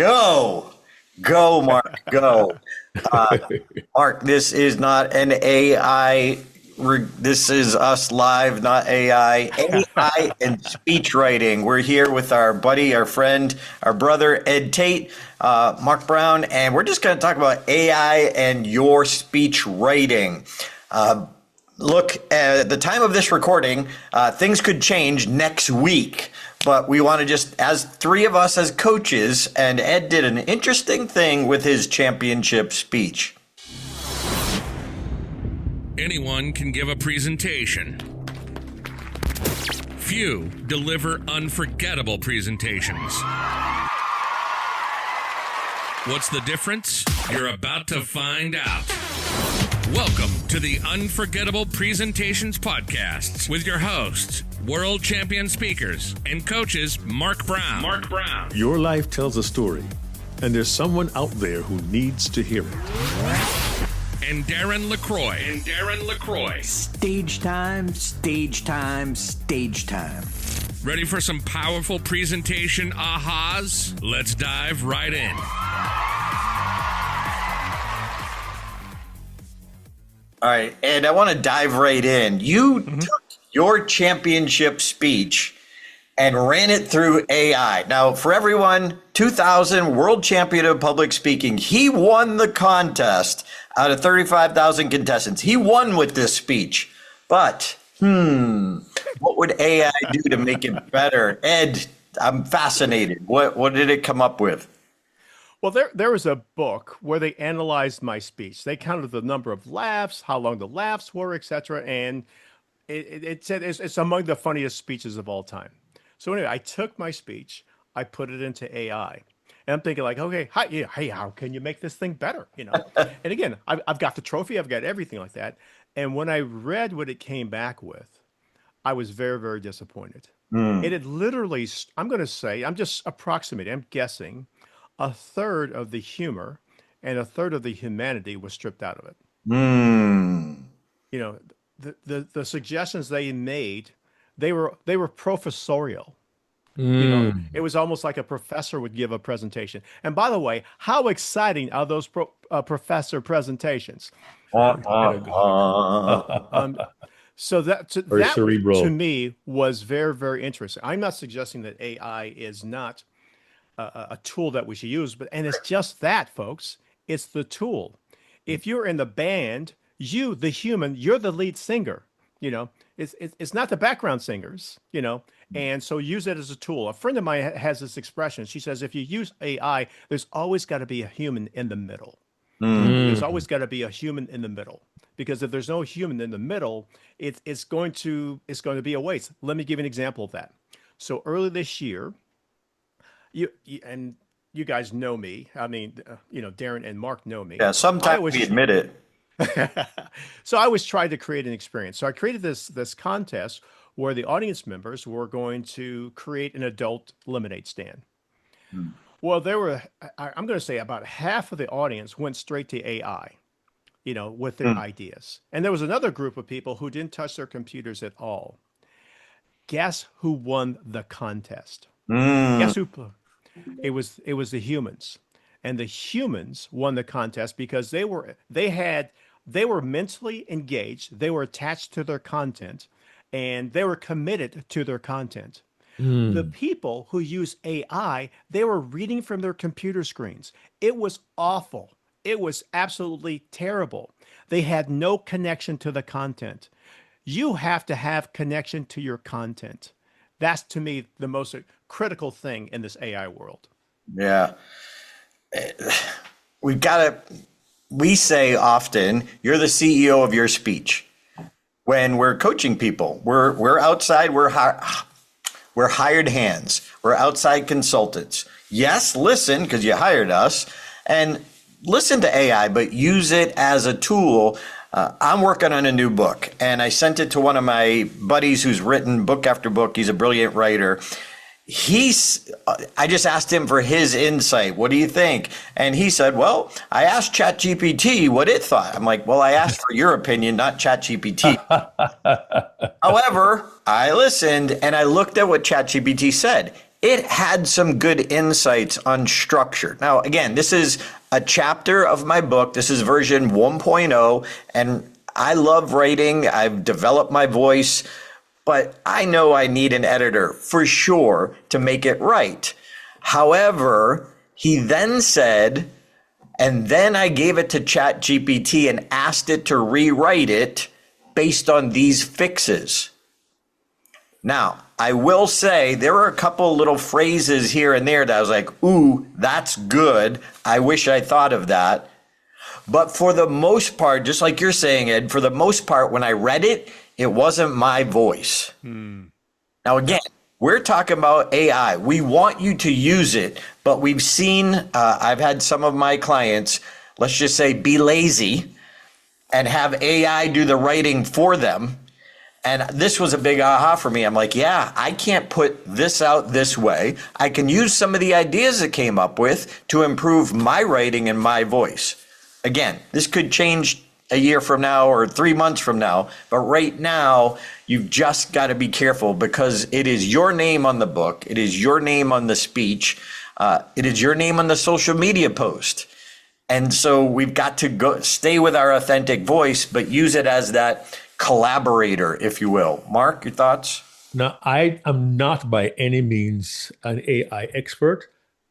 Go. Go, Mark. Go. Mark, this is not an AI. This is us live, not AI. AI and speech writing. We're here with our buddy, our friend, our brother, Ed Tate, Mark Brown, and we're just going to talk about AI and your speech writing. Look, at the time of this recording, things could change next week. But we want to just, as three of us as coaches, and Ed did an interesting thing with his championship speech. Anyone can give a presentation. Few deliver unforgettable presentations. What's the difference? You're about to find out. Welcome to the Unforgettable Presentations Podcasts with your hosts, world champion speakers and coaches Mark Brown. Your life tells a story, and there's someone out there who needs to hear it. And Darren LaCroix. Stage time, stage time, stage time. Ready for some powerful presentation ahas? Let's dive right in. All right, Ed, I want to dive right in. You took your championship speech and ran it through AI. Now, for everyone, 2000 world champion of public speaking. He won the contest out of 35,000 contestants. He won with this speech. But, what would AI do to make it better? Ed, I'm fascinated. What did it come up with? Well, there was a book where they analyzed my speech. They counted the number of laughs, how long the laughs were, etc. And it said it's among the funniest speeches of all time. So anyway, I took my speech, I put it into AI. And I'm thinking like, okay, hey, how can you make this thing better? And again, I've got the trophy, I've got everything like that. And when I read what it came back with, I was very, very disappointed. It had literally, I'm going to say, I'm just approximating, I'm guessing, a third of the humor and a third of the humanity was stripped out of it. The suggestions they made, they were professorial. It was almost like a professor would give a presentation. And by the way, how exciting are those professor presentations? So that to me was very, very interesting. I'm not suggesting that AI is not a tool that we should use, and it's just that, folks. It's the tool. If you're in the band, you, the human, you're the lead singer. It's not the background singers. And so use it as a tool. A friend of mine has this expression. She says, if you use AI, there's always got to be a human in the middle. There's always got to be a human in the middle, because if there's no human in the middle, it's going to be a waste. Let me give you an example of that. So early this year, you guys know me. I mean, Darren and Mark know me. Yeah, sometimes we admit it. So I was trying to create an experience. So I created this contest where the audience members were going to create an adult lemonade stand. Well, I'm going to say about half of the audience went straight to AI, with their ideas. And there was another group of people who didn't touch their computers at all. Guess who won the contest? Guess who? It was the humans, and the humans won the contest because they were mentally engaged. They were attached to their content, and they were committed to their content. The people who use AI, they were reading from their computer screens. It was awful. It was absolutely terrible. They had no connection to the content. You have to have connection to your content. That's, to me, the most critical thing in this AI world. Yeah. We say often, you're the CEO of your speech. When we're coaching people, we're outside, we're hired hands. We're outside consultants. Yes, listen, because you hired us, and listen to AI, but use it as a tool. I'm working on a new book, and I sent it to one of my buddies who's written book after book. He's a brilliant writer. I just asked him for his insight. What do you think? And he said, well, I asked ChatGPT what it thought. I'm like, well, I asked for your opinion, not ChatGPT. However, I listened and I looked at what ChatGPT said. it had some good insights on structure. Now, again, this is a chapter of my book. This is version 1.0, and I love writing. I've developed my voice, but I know I need an editor for sure to make it right. However, he then said, and then I gave it to ChatGPT and asked it to rewrite it based on these fixes. Now, I will say there were a couple little phrases here and there that I was like, ooh, that's good. I wish I thought of that. But for the most part, just like you're saying, Ed, for the most part, when I read it, it wasn't my voice. Now, again, we're talking about AI. We want you to use it, but we've seen, I've had some of my clients, let's just say, be lazy and have AI do the writing for them. And this was a big aha for me. I'm like, yeah, I can't put this out this way. I can use some of the ideas it came up with to improve my writing and my voice. Again, this could change a year from now or 3 months from now. But right now, you've just got to be careful because it is your name on the book. It is your name on the speech. It is your name on the social media post. And so we've got to stay with our authentic voice, but use it as that collaborator, if you will. Mark, your thoughts? Now, I am not by any means an AI expert,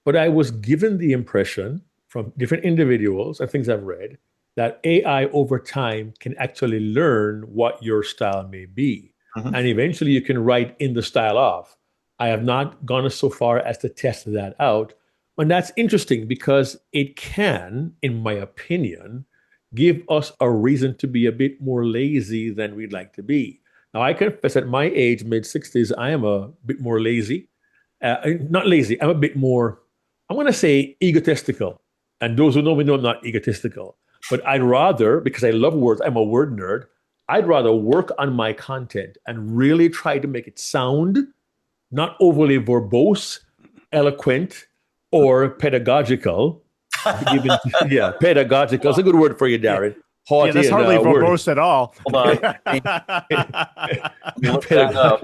but I was given the impression from different individuals and things I've read that AI over time can actually learn what your style may be. And eventually you can write in the style of. I have not gone so far as to test that out. And that's interesting because it can, in my opinion, give us a reason to be a bit more lazy than we'd like to be. Now, I confess at my age, mid-60s, I am a bit more lazy. Not lazy, I'm a bit more, I'm going to say egotistical. And those who know me know I'm not egotistical. But I'd rather, because I love words, I'm a word nerd, I'd rather work on my content and really try to make it sound not overly verbose, eloquent, or pedagogical. Yeah, pedagogical is a good word for you, Darren. Yeah, that's hardly verbose at all. Hold on. Look that up.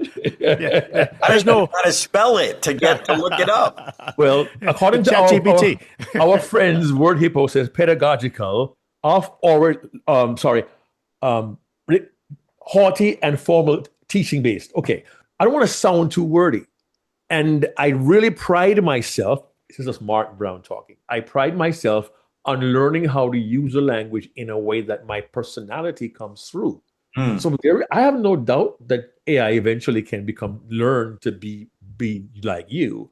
There's no how to spell it to look it up. Well, according to ChatGPT, our friend's Word Hippo says pedagogical haughty and formal teaching based. Okay, I don't want to sound too wordy, and I really pride myself. This is Mark Brown talking. I pride myself on learning how to use the language in a way that my personality comes through. So I have no doubt that AI eventually can learn to be like you,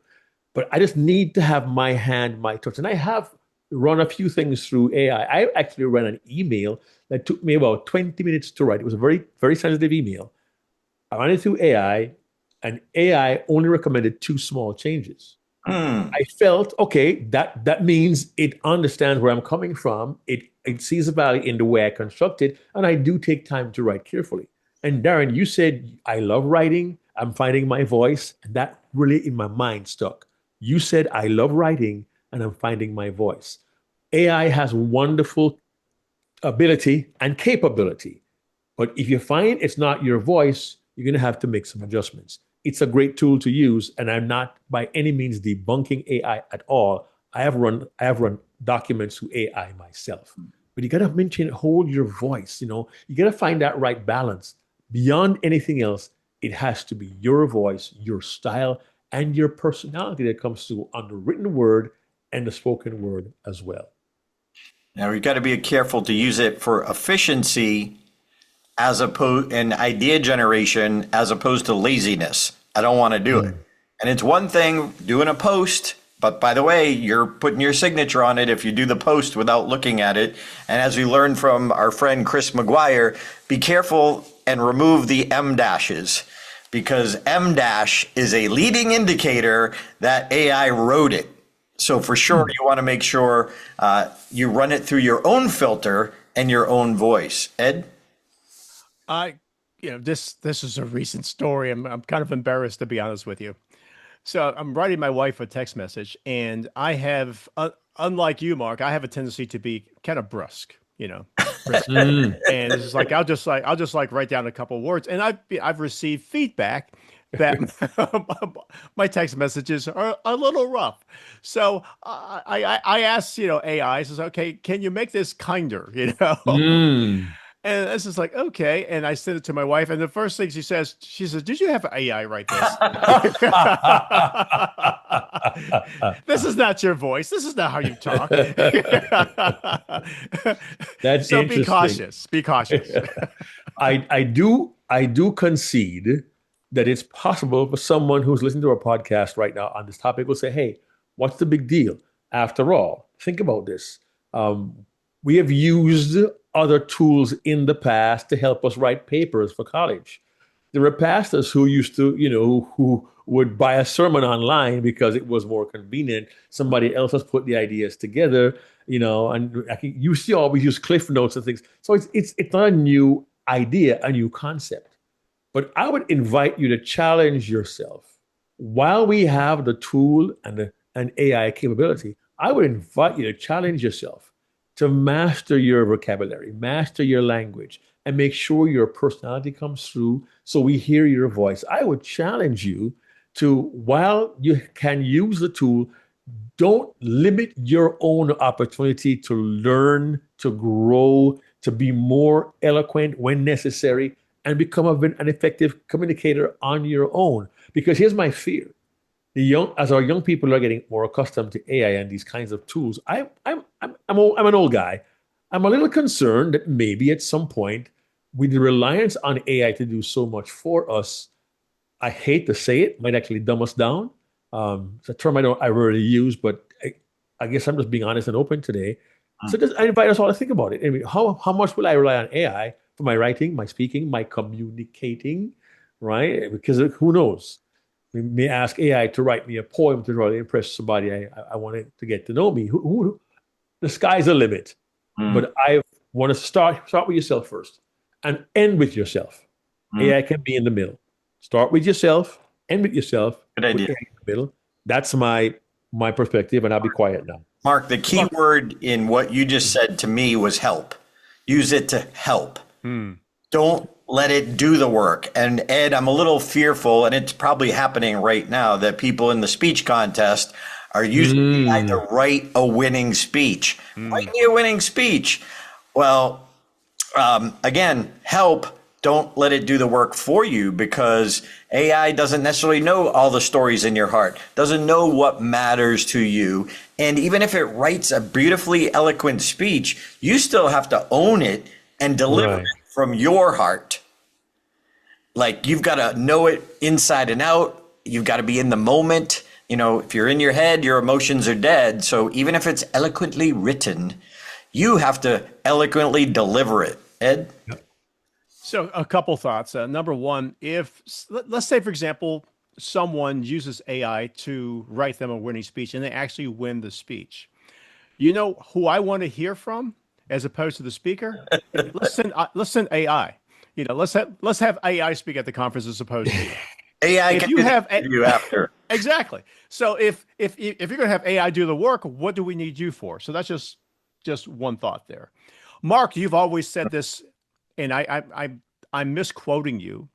but I just need to have my hand, my touch. And I have run a few things through AI. I actually ran an email that took me about 20 minutes to write. It was a very, very sensitive email. I ran it through AI, and AI only recommended 2 small changes. I felt, okay, that means it understands where I'm coming from. It sees the value in the way I construct it, and I do take time to write carefully. And Darren, you said, I love writing. I'm finding my voice. And that really in my mind stuck. You said, I love writing and I'm finding my voice. AI has wonderful ability and capability. But if you find it's not your voice, you're going to have to make some adjustments. It's a great tool to use, and I'm not by any means debunking AI at all. I have run documents through AI myself. But you got to hold your voice. You got to find that right balance. Beyond anything else, it has to be your voice, your style, and your personality that comes through on the written word and the spoken word as well. Now, we've got to be careful to use it for efficiency as opposed and idea generation as opposed to laziness. I don't want to do it. And it's one thing doing a post, but by the way, you're putting your signature on it if you do the post without looking at it. And as we learned from our friend Chris McGuire, be careful and remove the M dashes, because M dash is a leading indicator that AI wrote it. So for sure, you want to make sure you run it through your own filter and your own voice. Ed? This is a recent story. I'm kind of embarrassed, to be honest with you. So I'm writing my wife a text message, and I have, unlike you, Mark, I have a tendency to be kind of brusque, and it's just like I'll just write down a couple of words, and I've received feedback that my text messages are a little rough. So I asked, AI, I says, okay, can you make this kinder, Mm. And this is like, okay. And I sent it to my wife. And the first thing she says, did you have AI write this? This is not your voice. This is not how you talk. That's so interesting. be cautious. Be cautious. I do concede that it's possible for someone who's listening to our podcast right now on this topic will say, hey, what's the big deal? After all, think about this. We have used other tools in the past to help us write papers for college. There were pastors who used to, who would buy a sermon online because it was more convenient. Somebody else has put the ideas together, and you see always use Cliff Notes and things. So it's not a new idea, a new concept. But I would invite you to challenge yourself. While we have the tool and an AI capability, I would invite you to challenge yourself to master your vocabulary, master your language, and make sure your personality comes through so we hear your voice. I would challenge you to, while you can use the tool, don't limit your own opportunity to learn, to grow, to be more eloquent when necessary, and become an effective communicator on your own. Because here's my fear. As our young people are getting more accustomed to AI and these kinds of tools, I'm an old guy. I'm a little concerned that maybe at some point, with the reliance on AI to do so much for us, I hate to say it, might actually dumb us down. It's a term I rarely use, but I guess I'm just being honest and open today. So I invite us all to think about it. I mean, how much will I rely on AI for my writing, my speaking, my communicating, right? Because who knows? We may ask AI to write me a poem to really impress somebody I wanted to get to know me. The sky's the limit. But I want to start with yourself first and end with yourself. AI can be in the middle. Start with yourself, end with yourself. Good idea. In the middle. That's my perspective, and I'll be quiet now. Mark, the key word in what you just said to me was help. Use it to help. Don't let it do the work. And Ed, I'm a little fearful, and it's probably happening right now, that people in the speech contest are using AI to write a winning speech. Write me a winning speech. Well, again, help. Don't let it do the work for you, because AI doesn't necessarily know all the stories in your heart, doesn't know what matters to you. And even if it writes a beautifully eloquent speech, you still have to own it and deliver it from your heart. Like, you've got to know it inside and out. You've got to be in the moment. If you're in your head, your emotions are dead. So even if it's eloquently written, you have to eloquently deliver it. Ed? So a couple thoughts. Number one, let's say, for example, someone uses AI to write them a winning speech and they actually win the speech. You know who I want to hear from as opposed to the speaker? Let's send AI. Let's have AI speak at the conference as opposed to AI can do you after. Exactly. So if you're going to have AI do the work, what do we need you for? So that's just one thought there. Mark, you've always said this, and I'm misquoting you,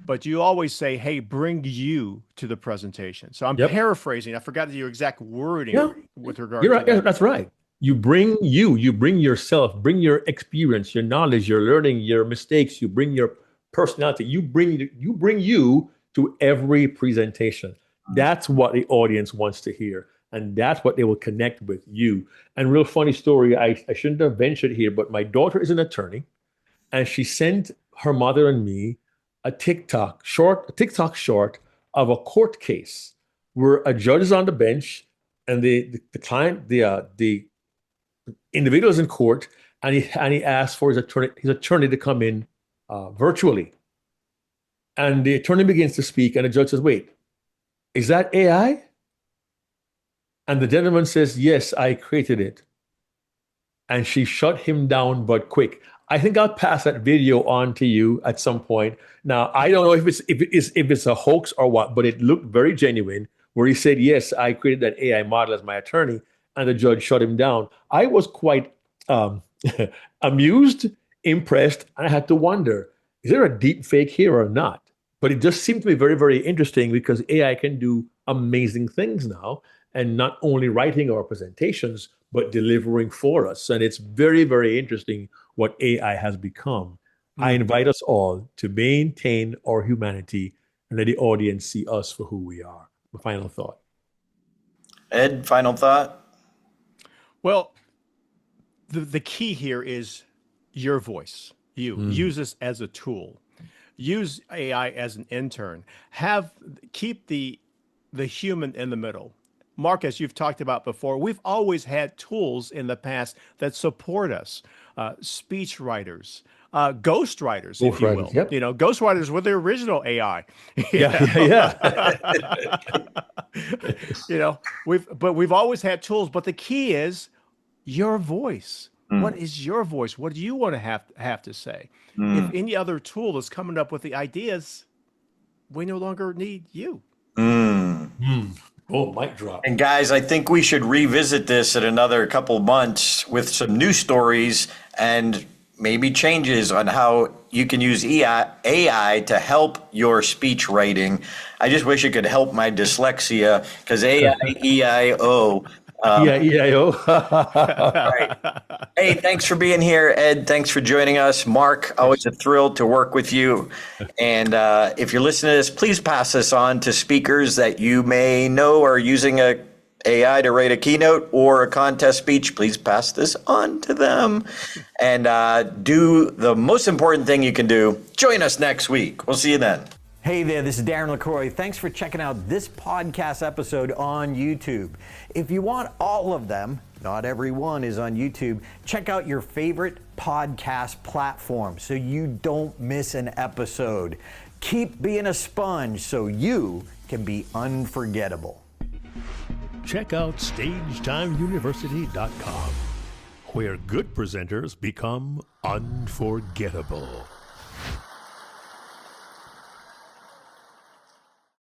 but you always say, "Hey, bring you to the presentation." So I'm paraphrasing. I forgot your exact wording with regard to that. Yeah, that's right. You bring yourself, bring your experience, your knowledge, your learning, your mistakes. You bring your personality. You bring you to every presentation. That's what the audience wants to hear. And that's what they will connect with you. And real funny story, I shouldn't have ventured here, but my daughter is an attorney, and she sent her mother and me a TikTok short of a court case where a judge is on the bench and the client, the individual is in court, and he asked for his attorney to come in virtually. And the attorney begins to speak, and the judge says, "Wait, is that AI?" And the gentleman says, "Yes, I created it." And she shut him down, but quick. I think I'll pass that video on to you at some point. Now, I don't know if it's a hoax or what, but it looked very genuine, where he said, "Yes, I created that AI model as my attorney," and the judge shut him down. I was quite amused, impressed, and I had to wonder, is there a deep fake here or not? But it just seems to be very, very interesting because AI can do amazing things now, and not only writing our presentations, but delivering for us. And it's very, very interesting what AI has become. I invite us all to maintain our humanity and let the audience see us for who we are. My final thought. Ed, final thought? Well, the key here is your voice. Use this as a tool. Use AI as an intern. Keep the human in the middle. Mark, as you've talked about before, we've always had tools in the past that support us. Speech writers, ghost writers, if you will. Yep. You know, ghost writers were the original AI. Yeah. You know, we've always had tools, but the key is your voice. What is your voice? What do you want to have to say? If any other tool is coming up with the ideas, we no longer need you. Oh, mic drop. And guys, I think we should revisit this in another couple months with some new stories and maybe changes on how you can use AI to help your speech writing. I just wish it could help my dyslexia because AI, EIO. EIO. Right. Hey, thanks for being here, Ed. Thanks for joining us. Mark, always a thrill to work with you. And if you're listening to this, please pass this on to speakers that you may know are using a AI to write a keynote or a contest speech. Please pass this on to them. And do the most important thing you can do. Join us next week. We'll see you then. Hey there, this is Darren LaCroix. Thanks for checking out this podcast episode on YouTube. If you want all of them, not every one is on YouTube, check out your favorite podcast platform so you don't miss an episode. Keep being a sponge so you can be unforgettable. Check out StagetimeUniversity.com, where good presenters become unforgettable.